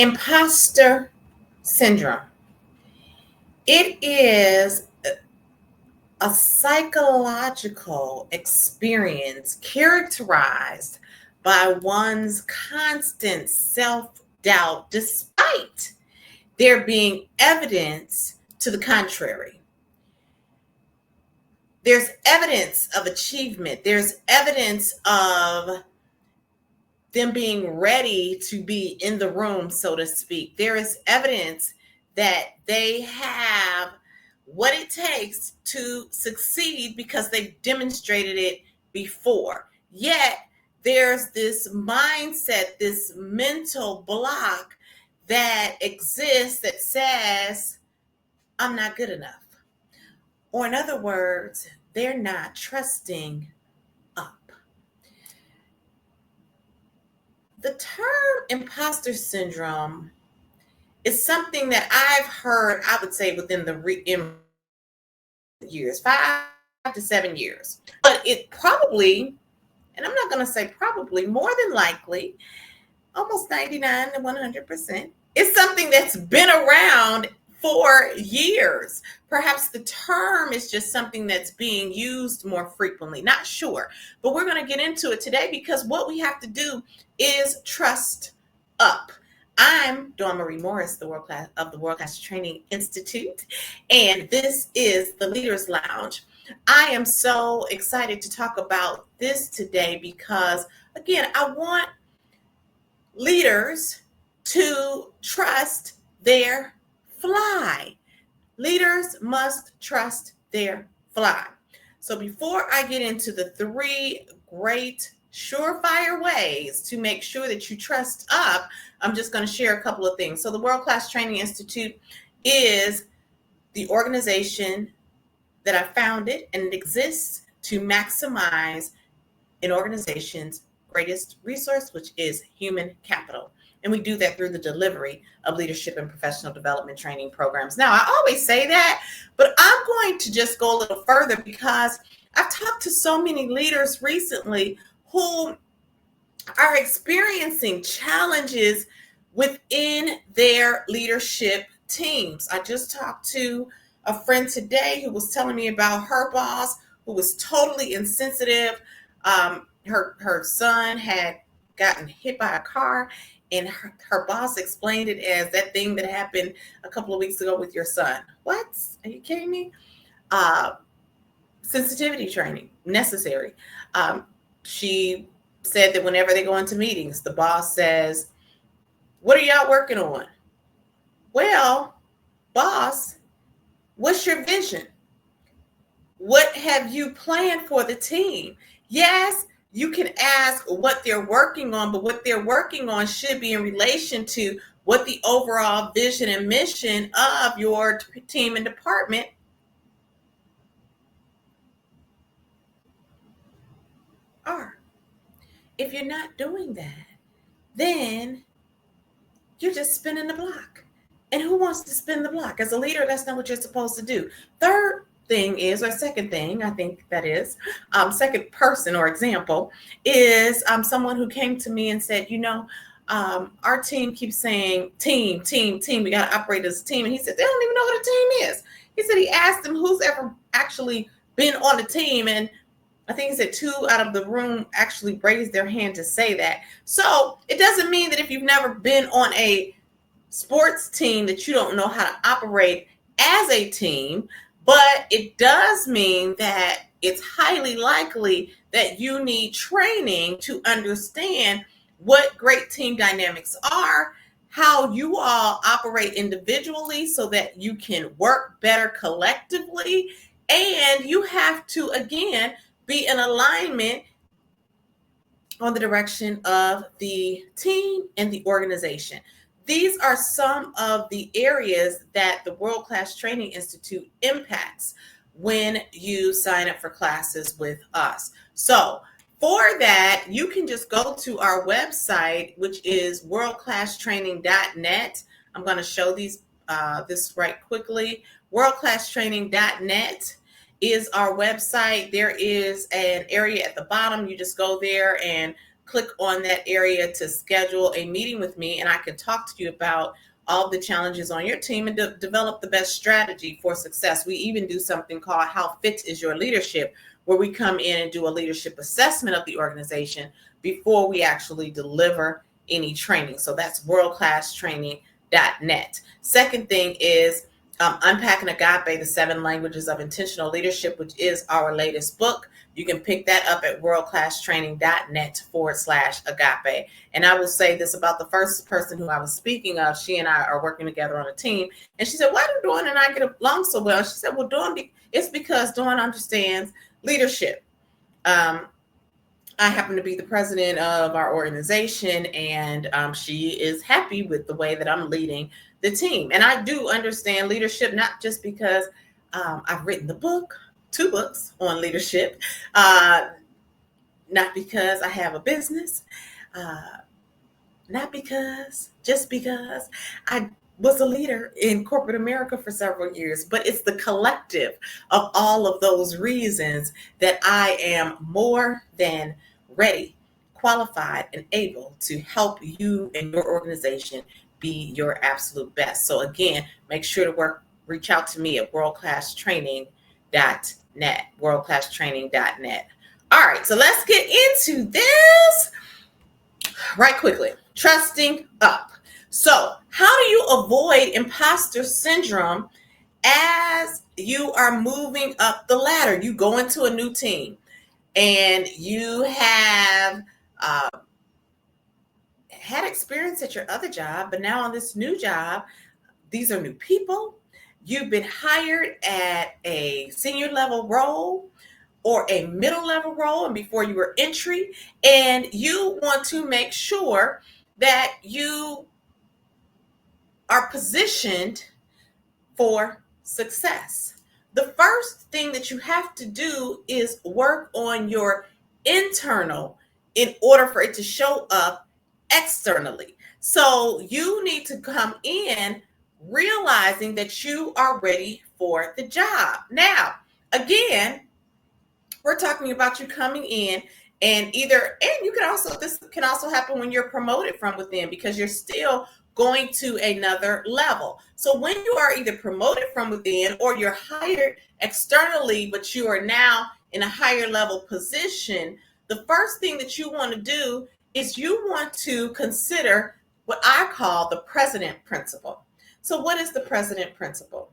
Imposter syndrome. It is a psychological experience characterized by one's constant self-doubt despite there being evidence to the contrary. There's evidence of achievement. There's evidence of them being ready to be in the room, so to speak. There is evidence that they have what it takes to succeed because they've demonstrated it before. Yet there's this mindset, this mental block that exists that says, I'm not good enough. Or in other words, they're not trusting up. The term imposter syndrome is something that I've heard, I would say, within the years, 5 to 7 years. But it probably, and I'm not going to say probably, more than likely, almost 99 to 100%, is something that's been around for years. Perhaps the term is just something that's being used more frequently. Not sure. But we're going to get into it today because what we have to do is trust up. I'm Dawn Marie Morris, the World Class Training Institute, and this is the Leaders Lounge. I am so excited to talk about this today because, again, I want leaders to trust their fly. Leaders must trust their fly. So before I get into the 3 great surefire ways to make sure that you trust up, I'm just going to share a couple of things. So the World Class Training Institute is the organization that I founded, and it exists to maximize an organization's greatest resource, which is human capital. And we do that through the delivery of leadership and professional development training programs. Now, I always say that, but I'm going to just go a little further because I've talked to so many leaders recently who are experiencing challenges within their leadership teams. I just talked to a friend today who was telling me about her boss who was totally insensitive. Her son had gotten hit by a car, and her boss explained it as that thing that happened a couple of weeks ago with your son. What? Are you kidding me? Sensitivity training necessary. She said that whenever they go into meetings, the boss says, what are y'all working on? Well, boss, what's your vision? What have you planned for the team? Yes, you can ask what they're working on, but what they're working on should be in relation to what the overall vision and mission of your team and department are. If you're not doing that, then you're just spinning the block. And who wants to spin the block? As a leader, that's not what you're supposed to do. Third thing is, or second thing, I think that is, second person or example is someone who came to me and said, our team keeps saying team. We got to operate as a team. And he said, they don't even know what a team is. He said he asked them who's ever actually been on the team. And I think he said 2 out of the room actually raised their hand to say that. So it doesn't mean that if you've never been on a sports team that you don't know how to operate as a team, but it does mean that it's highly likely that you need training to understand what great team dynamics are, how you all operate individually so that you can work better collectively, and you have to, again, be in alignment on the direction of the team and the organization. These are some of the areas that the World Class Training Institute impacts when you sign up for classes with us. So for that, you can just go to our website, which is worldclasstraining.net. I'm going to show this right quickly. Worldclasstraining.net is our website. There is an area at the bottom. You just go there and click on that area to schedule a meeting with me, and I can talk to you about all the challenges on your team and develop the best strategy for success. We even do something called How Fit is Your Leadership, where we come in and do a leadership assessment of the organization before we actually deliver any training. So that's worldclasstraining.net. Second thing is Unpacking Agape, the 7 Languages of Intentional Leadership, which is our latest book. You can pick that up at worldclasstraining.net/agape. And I will say this about the first person who I was speaking of. She and I are working together on a team. And she said, why do Dawn and I get along so well? She said, well, Dawn, it's because Dawn understands leadership. I happen to be the president of our organization, and she is happy with the way that I'm leading the team. And I do understand leadership, not just because I've written 2 books on leadership, not because I have a business, just because I was a leader in corporate America for several years, but it's the collective of all of those reasons that I am more than ready, qualified, and able to help you and your organization be your absolute best. So again, make sure to reach out to me at worldclasstraining.net. All right, so let's get into this right quickly. Trusting up. So how do you avoid imposter syndrome as you are moving up the ladder? You go into a new team and you have had experience at your other job, but now on this new job, these are new people. You've been hired at a senior level role or a middle level role, and before you were entry, and you want to make sure that you are positioned for success. The first thing that you have to do is work on your internal in order for it to show up externally. So you need to come in realizing that you are ready for the job. Now, again, we're talking about you coming in and this can also happen when you're promoted from within, because you're still going to another level. So when you are either promoted from within or you're hired externally, but you are now in a higher level position, the first thing that you want to do is you want to consider what I call the president principle. So what is the president principle?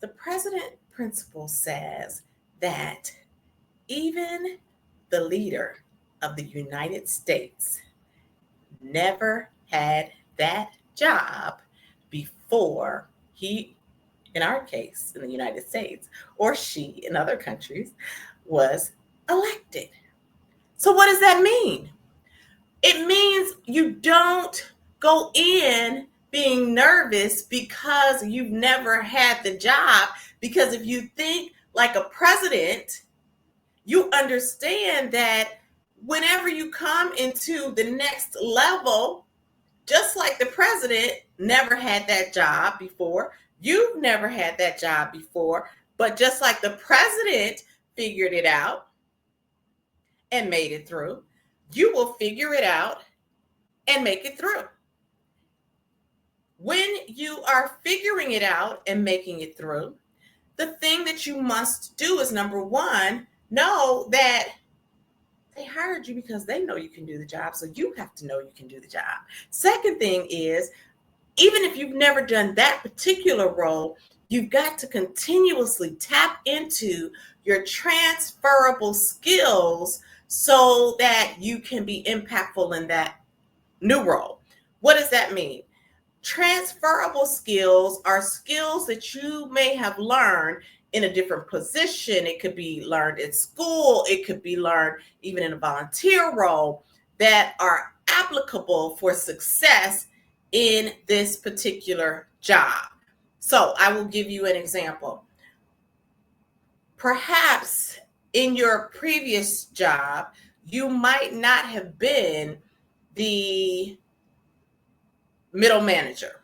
The president principle says that even the leader of the United States never had that job before he, in our case, in the United States, or she in other countries, was elected. So what does that mean? It means you don't go in being nervous because you've never had the job, because if you think like a president, you understand that whenever you come into the next level, just like the president never had that job before, you've never had that job before, but just like the president figured it out and made it through, you will figure it out and make it through. When you are figuring it out and making it through, the thing that you must do is, number one, know that they hired you because they know you can do the job. So you have to know you can do the job. Second thing is, even if you've never done that particular role, you've got to continuously tap into your transferable skills so that you can be impactful in that new role. What does that mean? Transferable skills are skills that you may have learned in a different position. It could be learned at school. It could be learned even in a volunteer role, that are applicable for success in this particular job. So I will give you an example. Perhaps in your previous job, you might not have been the middle manager.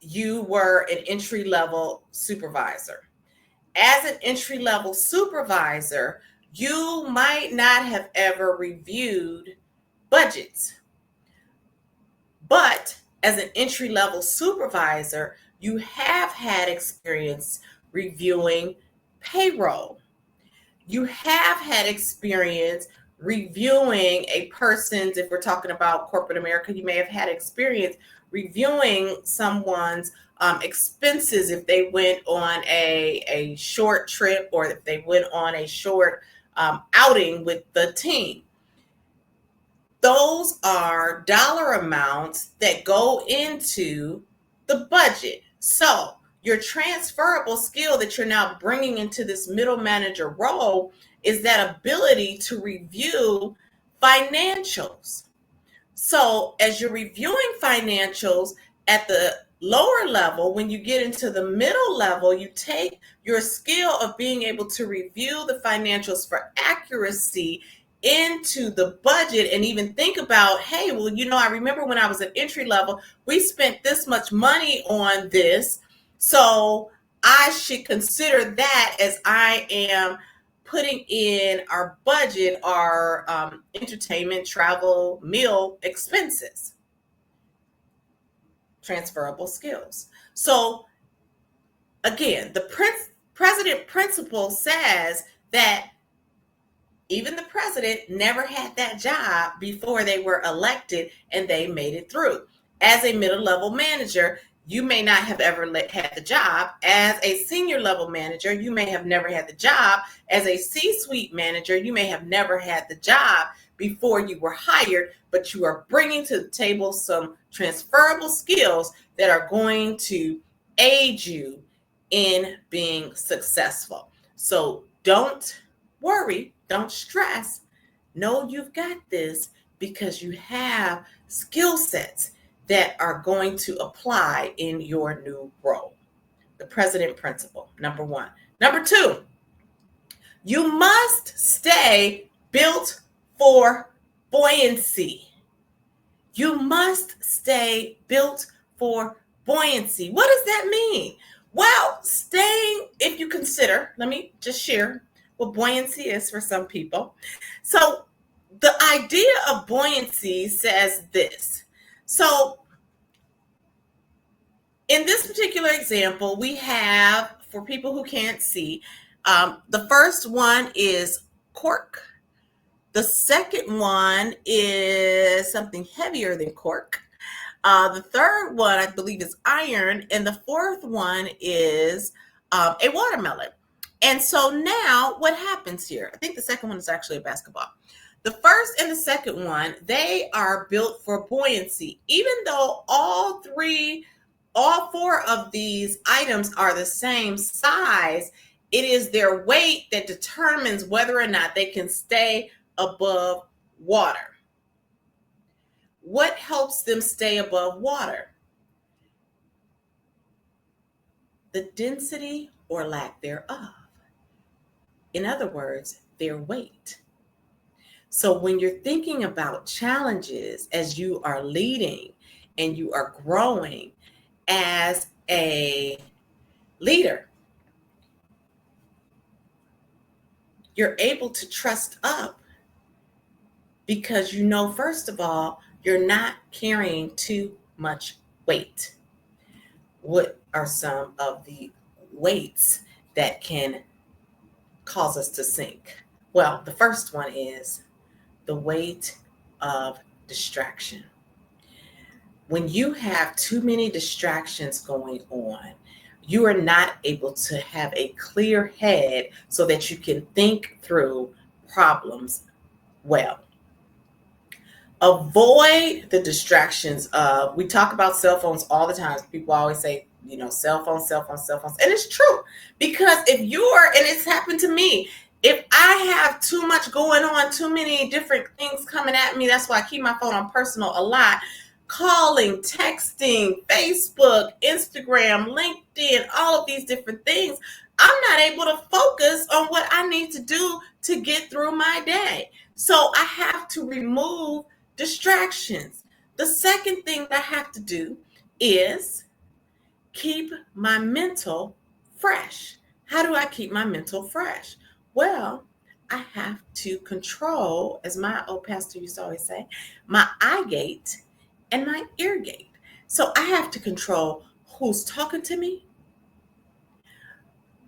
You were an entry-level supervisor. As an entry-level supervisor, you might not have ever reviewed budgets. But as an entry-level supervisor, you have had experience reviewing payroll. You have had experience reviewing a person's, if we're talking about corporate America, you may have had experience reviewing someone's expenses if they went on a short trip or if they went on a short outing with the team. Those are dollar amounts that go into the budget. So your transferable skill that you're now bringing into this middle manager role is that ability to review financials. So as you're reviewing financials at the lower level, when you get into the middle level, you take your skill of being able to review the financials for accuracy into the budget and even think about, hey, well, I remember when I was at entry level, we spent this much money on this. So I should consider that as I am putting in our budget, our entertainment, travel, meal expenses. Transferable skills. So again, the president principle says that even the president never had that job before they were elected and they made it through. As a middle level manager, you may not have ever had the job. As a senior level manager, you may have never had the job. As a C-suite manager, you may have never had the job before you were hired, but you are bringing to the table some transferable skills that are going to aid you in being successful. So don't worry, don't stress. Know you've got this because you have skill sets that are going to apply in your new role. The president principle, number one. Number two, you must stay built for buoyancy. You must stay built for buoyancy. What does that mean? Well, if you consider, let me just share what buoyancy is for some people. So the idea of buoyancy says this. So in this particular example, we have, for people who can't see, the first one is cork. The second one is something heavier than cork. The third one, I believe, is iron. And the fourth one is a watermelon. And so now what happens here? I think the second one is actually a basketball. The first and the second one, they are built for buoyancy. Even though all four of these items are the same size, it is their weight that determines whether or not they can stay above water. What helps them stay above water? The density or lack thereof. In other words, their weight. So when you're thinking about challenges as you are leading and you are growing as a leader, you're able to trust up because first of all, you're not carrying too much weight. What are some of the weights that can cause us to sink? Well, the first one is the weight of distraction. When you have too many distractions going on, you are not able to have a clear head so that you can think through problems well. Avoid the distractions of, we talk about cell phones all the time. People always say, cell phones. And it's true, because and it's happened to me, if I have too much going on, too many different things coming at me, that's why I keep my phone on personal a lot. Calling, texting, Facebook, Instagram, LinkedIn, all of these different things, I'm not able to focus on what I need to do to get through my day. So I have to remove distractions. The second thing that I have to do is keep my mental fresh. How do I keep my mental fresh? Well, I have to control, as my old pastor used to always say, my eye gate and my ear gate. So I have to control who's talking to me,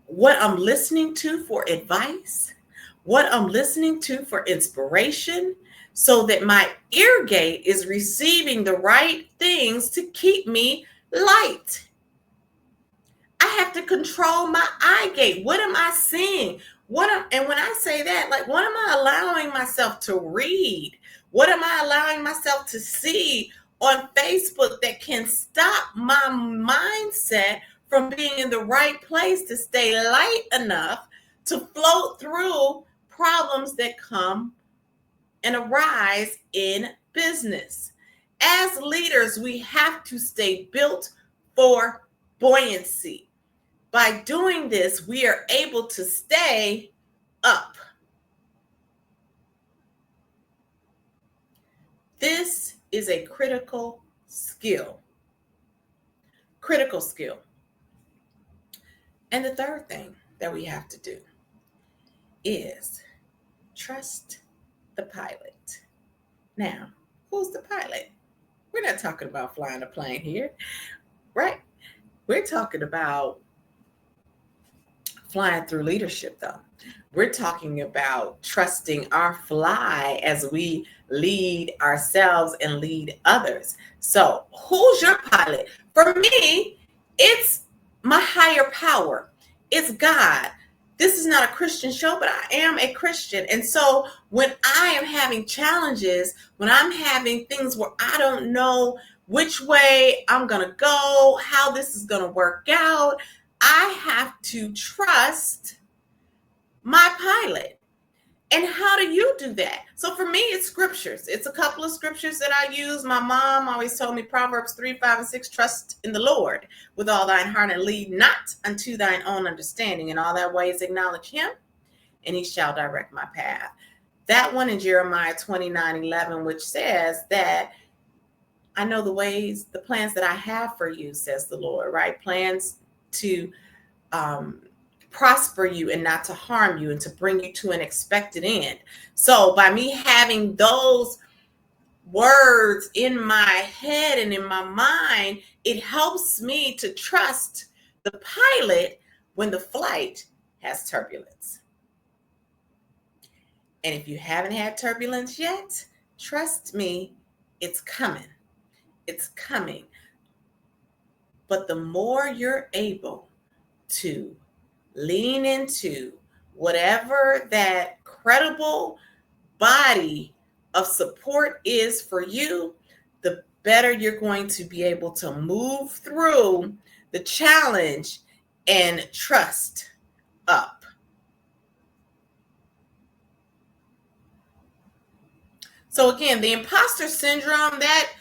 what I'm listening to for advice, what I'm listening to for inspiration, so that my ear gate is receiving the right things to keep me light. I have to control my eye gate. What am I seeing? And when I say that, like, what am I allowing myself to read? What am I allowing myself to see on Facebook that can stop my mindset from being in the right place to stay light enough to float through problems that come and arise in business? As leaders, we have to stay built for buoyancy. By doing this, we are able to stay up. This is a critical skill. Critical skill. And the third thing that we have to do is trust the pilot. Now, who's the pilot? We're not talking about flying a plane here, right? We're talking about flying through leadership, though. We're talking about trusting our fly as we lead ourselves and lead others. So, who's your pilot? For me, it's my higher power. It's God. This is not a Christian show, but I am a Christian. And so when I am having challenges, when I'm having things where I don't know which way I'm going to go, how this is going to work out, I have to trust my pilot. And how do you do that? So for me, it's scriptures. It's a couple of scriptures that I use. My mom always told me Proverbs 3, 5, and 6, trust in the Lord with all thine heart and lead not unto thine own understanding. In all thy ways acknowledge him, and he shall direct my path. That one in Jeremiah 29:11, which says that I know the plans that I have for you, says the Lord, right? Plans to prosper you and not to harm you and to bring you to an expected end. So by me having those words in my head and in my mind, it helps me to trust the pilot when the flight has turbulence. And if you haven't had turbulence yet, trust me, it's coming. It's coming. But the more you're able to lean into whatever that credible body of support is for you, the better you're going to be able to move through the challenge and trust up. So again, the imposter syndrome, that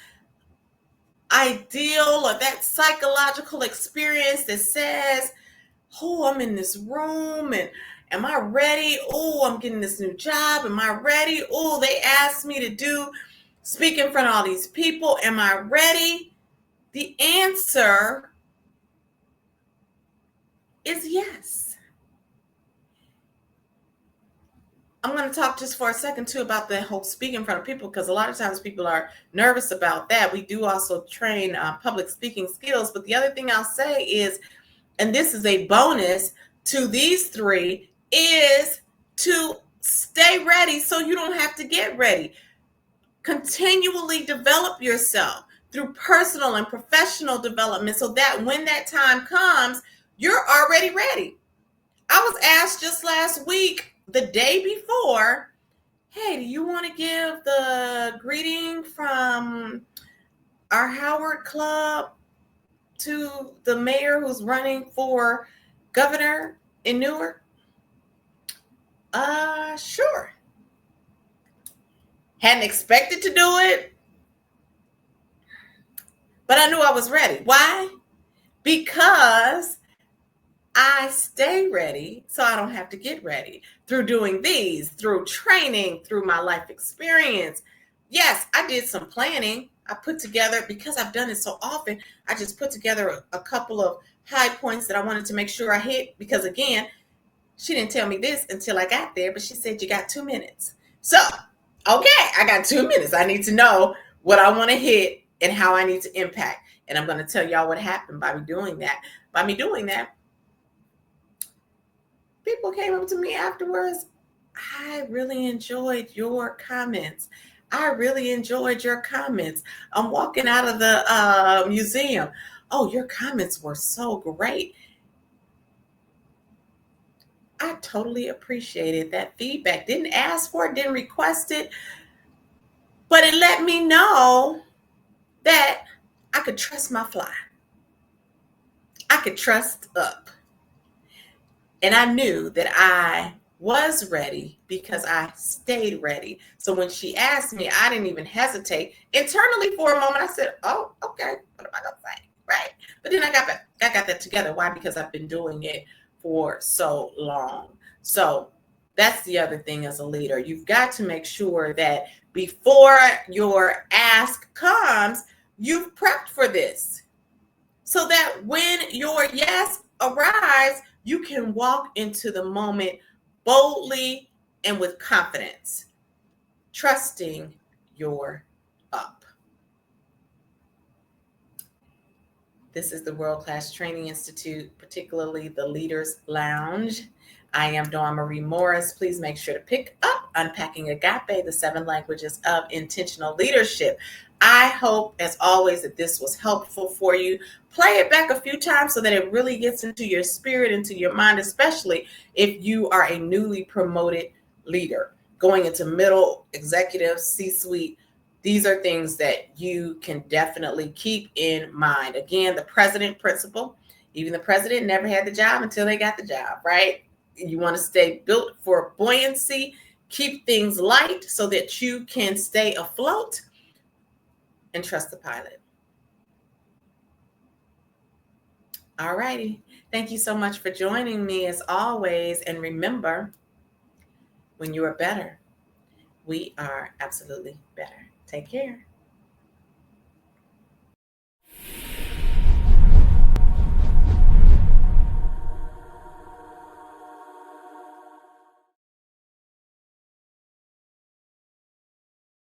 ideal or that psychological experience that says, oh, I'm in this room and am I ready? Oh, I'm getting this new job. Am I ready? Oh, they asked me to speak in front of all these people. Am I ready? The answer is yes. I'm going to talk just for a second too about the whole speaking in front of people, because a lot of times people are nervous about that. We do also train public speaking skills. But the other thing I'll say is, and this is a bonus to these three, is to stay ready so you don't have to get ready. Continually develop yourself through personal and professional development so that when that time comes, you're already ready. I was asked just last week, the day before, hey, do you want to give the greeting from our Howard Club to the mayor who's running for governor in Newark? Sure. Hadn't expected to do it, but I knew I was ready. Why? Because I stay ready so I don't have to get ready through doing these, through training, through my life experience. Yes, I did some planning. I put together, because I've done it so often, I just put together a couple of high points that I wanted to make sure I hit, because again, She didn't tell me this until I got there, but she said, you got 2 minutes. So, okay, I got 2 minutes. I need to know what I want to hit and how I need to impact. And I'm going to tell y'all what happened by me doing that. By me doing that, people came up to me afterwards. I really enjoyed your comments. I really enjoyed your comments. I'm walking out of the museum. Oh, your comments were so great. I totally appreciated that feedback. Didn't ask for it, didn't request it, but it let me know that I could trust my fly. I could trust up. And I knew that I was ready because I stayed ready. So when she asked me, I didn't even hesitate. Internally for a moment, I said, oh, okay, what am I gonna say? Right. But then I got that together. Why? Because I've been doing it for so long. So that's the other thing as a leader. You've got to make sure that before your ask comes, you've prepped for this. So that when your yes arrives, you can walk into the moment boldly and with confidence, trusting your up. This is the World Class Training Institute, particularly the Leaders Lounge. I am Dawn Marie Morris. Please make sure to pick up Unpacking Agape, the 7 languages of intentional leadership. I hope, as always, that this was helpful for you. Play it back a few times so that it really gets into your spirit, into your mind, especially if you are a newly promoted leader going into middle, executive, C-suite. These are things that you can definitely keep in mind. Again, the president principle. Even the president never had the job until they got the job, right? You want to stay built for buoyancy, keep things light so that you can stay afloat, and trust the pilot. All righty. Thank you so much for joining me as always. And remember, when you are better, we are absolutely better. Take care.